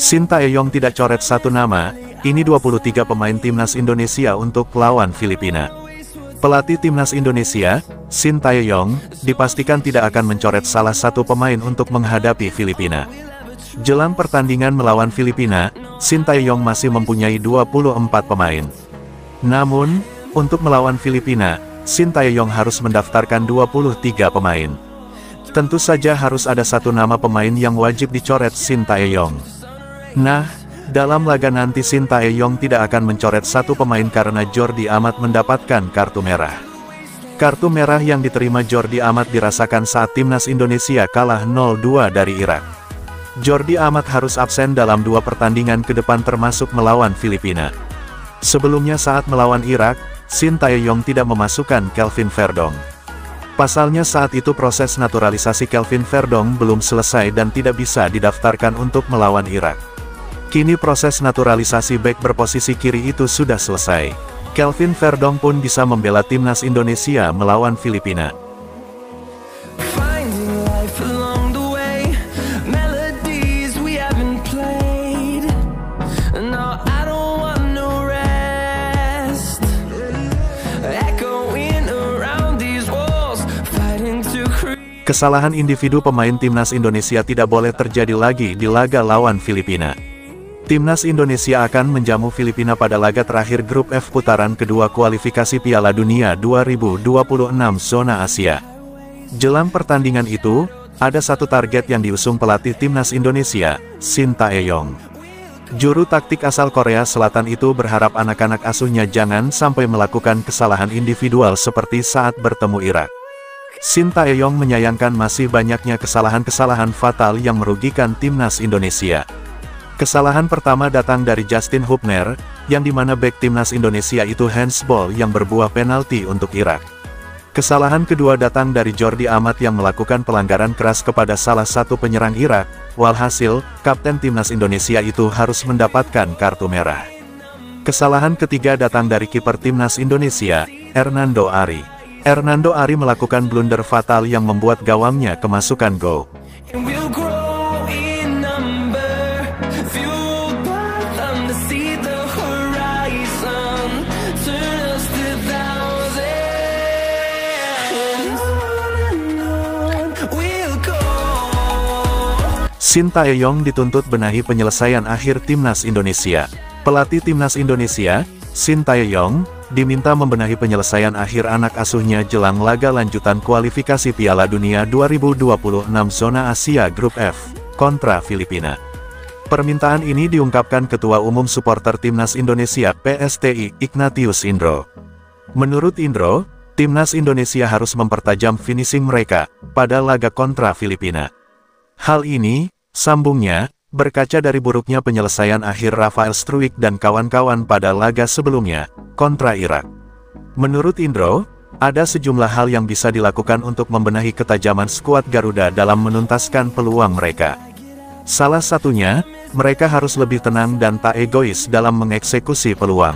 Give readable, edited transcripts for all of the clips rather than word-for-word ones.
Sintayong tidak coret satu nama, ini 23 pemain timnas Indonesia untuk lawan Filipina. Pelatih timnas Indonesia, Sintayong, dipastikan tidak akan mencoret salah satu pemain untuk menghadapi Filipina. Jelang pertandingan melawan Filipina, Sintayong masih mempunyai 24 pemain. Namun, untuk melawan Filipina, Sintayong harus mendaftarkan 23 pemain. Tentu saja harus ada satu nama pemain yang wajib dicoret Sintayong. Nah, dalam laga nanti Sintayong tidak akan mencoret satu pemain karena Jordi Amat mendapatkan kartu merah. Kartu merah yang diterima Jordi Amat dirasakan saat timnas Indonesia kalah 0-2 dari Irak. Jordi Amat harus absen dalam 2 pertandingan ke depan termasuk melawan Filipina. Sebelumnya saat melawan Irak, Sintayong tidak memasukkan Kelvin Verdong. Pasalnya saat itu proses naturalisasi Kelvin Verdong belum selesai dan tidak bisa didaftarkan untuk melawan Irak. Kini proses naturalisasi bek berposisi kiri itu sudah selesai. Kelvin Verdong pun bisa membela timnas Indonesia melawan Filipina. Kesalahan individu pemain timnas Indonesia tidak boleh terjadi lagi di laga lawan Filipina. Timnas Indonesia akan menjamu Filipina pada laga terakhir grup F putaran kedua kualifikasi Piala Dunia 2026 zona Asia. Jelang pertandingan itu, ada satu target yang diusung pelatih timnas Indonesia, Sintayong. Juru taktik asal Korea Selatan itu berharap anak-anak asuhnya jangan sampai melakukan kesalahan individual seperti saat bertemu Irak. Sintayong menyayangkan masih banyaknya kesalahan-kesalahan fatal yang merugikan timnas Indonesia. Kesalahan pertama datang dari Justin Hubner, yang dimana bek timnas Indonesia itu handsball yang berbuah penalti untuk Irak. Kesalahan kedua datang dari Jordi Amat yang melakukan pelanggaran keras kepada salah satu penyerang Irak, walhasil, kapten timnas Indonesia itu harus mendapatkan kartu merah. Kesalahan ketiga datang dari kiper timnas Indonesia, Hernando Ari. Hernando Ari melakukan blunder fatal yang membuat gawangnya kemasukan gol. Sintayong dituntut benahi penyelesaian akhir timnas Indonesia. Pelatih timnas Indonesia, Sintayong, diminta membenahi penyelesaian akhir anak asuhnya jelang laga lanjutan kualifikasi Piala Dunia 2026 zona Asia Grup F, kontra Filipina. Permintaan ini diungkapkan Ketua Umum Supporter Timnas Indonesia PSTI, Ignatius Indro. Menurut Indro, timnas Indonesia harus mempertajam finishing mereka pada laga kontra Filipina. Hal ini, sambungnya, berkaca dari buruknya penyelesaian akhir Rafael Struijk dan kawan-kawan pada laga sebelumnya, kontra Irak. Menurut Indro, ada sejumlah hal yang bisa dilakukan untuk membenahi ketajaman skuad Garuda dalam menuntaskan peluang mereka. Salah satunya, mereka harus lebih tenang dan tak egois dalam mengeksekusi peluang.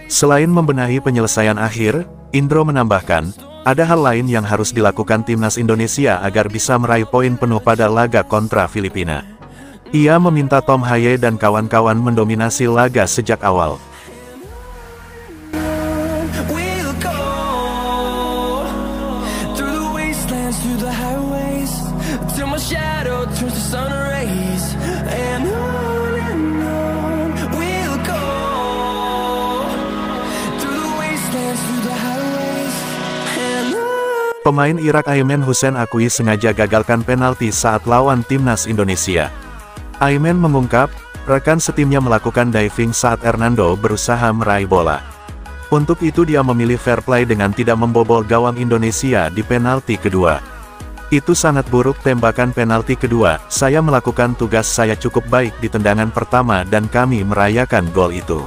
Selain membenahi penyelesaian akhir, Indro menambahkan, ada hal lain yang harus dilakukan timnas Indonesia agar bisa meraih poin penuh pada laga kontra Filipina. Ia meminta Tom Haye dan kawan-kawan mendominasi laga sejak awal. Pemain Irak Ayman Hussein akui sengaja gagalkan penalti saat lawan timnas Indonesia. Ayman mengungkap, rekan setimnya melakukan diving saat Hernando berusaha meraih bola. Untuk itu dia memilih fair play dengan tidak membobol gawang Indonesia di penalti kedua. Itu sangat buruk tembakan penalti kedua, saya melakukan tugas saya cukup baik di tendangan pertama dan kami merayakan gol itu.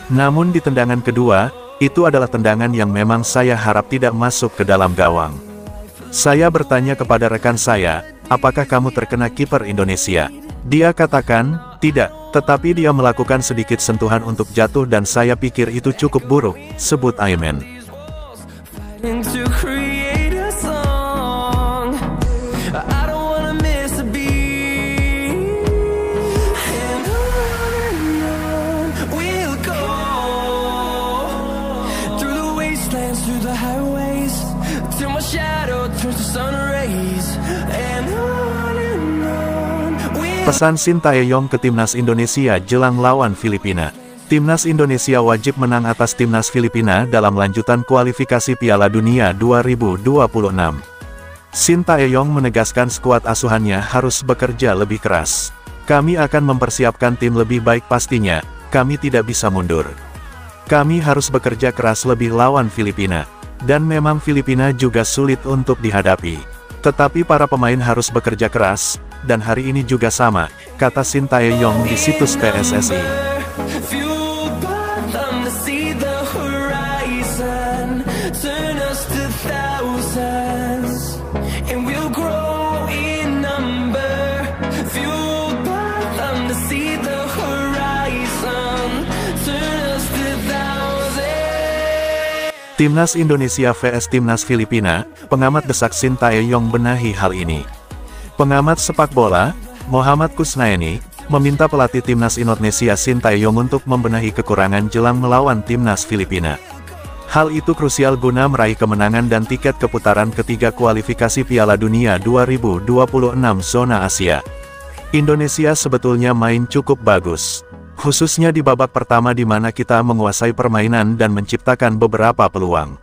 Namun di tendangan kedua, itu adalah tendangan yang memang saya harap tidak masuk ke dalam gawang. Saya bertanya kepada rekan saya, apakah kamu terkena kiper Indonesia? Dia katakan, tidak, tetapi dia melakukan sedikit sentuhan untuk jatuh dan saya pikir itu cukup buruk, sebut Ayman. the highways till my shadow turns to sun rays, and on Pesan Sintayong ke Timnas Indonesia jelang lawan Filipina. Timnas Indonesia wajib menang atas Timnas Filipina dalam lanjutan kualifikasi Piala Dunia 2026. Sintayong menegaskan skuad asuhannya harus bekerja lebih keras. Kami akan mempersiapkan tim lebih baik pastinya, kami tidak bisa mundur. Kami harus bekerja keras lebih lawan Filipina. Dan memang Filipina juga sulit untuk dihadapi. Tetapi para pemain harus bekerja keras, dan hari ini juga sama, kata Sintayong di situs PSSI. Timnas Indonesia vs Timnas Filipina, pengamat desak Sintayong benahi hal ini. Pengamat sepak bola, Muhammad Kusnaini, meminta pelatih Timnas Indonesia Sintayong untuk membenahi kekurangan jelang melawan Timnas Filipina. Hal itu krusial guna meraih kemenangan dan tiket ke putaran ketiga kualifikasi Piala Dunia 2026 zona Asia. Indonesia sebetulnya main cukup bagus. Khususnya di babak pertama di mana kita menguasai permainan dan menciptakan beberapa peluang.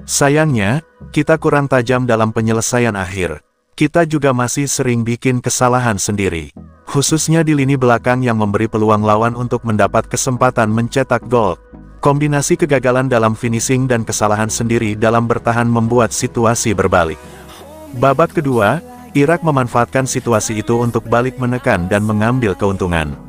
Sayangnya, kita kurang tajam dalam penyelesaian akhir. Kita juga masih sering bikin kesalahan sendiri. Khususnya di lini belakang yang memberi peluang lawan untuk mendapat kesempatan mencetak gol. Kombinasi kegagalan dalam finishing dan kesalahan sendiri dalam bertahan membuat situasi berbalik. Babak kedua, Irak memanfaatkan situasi itu untuk balik menekan dan mengambil keuntungan.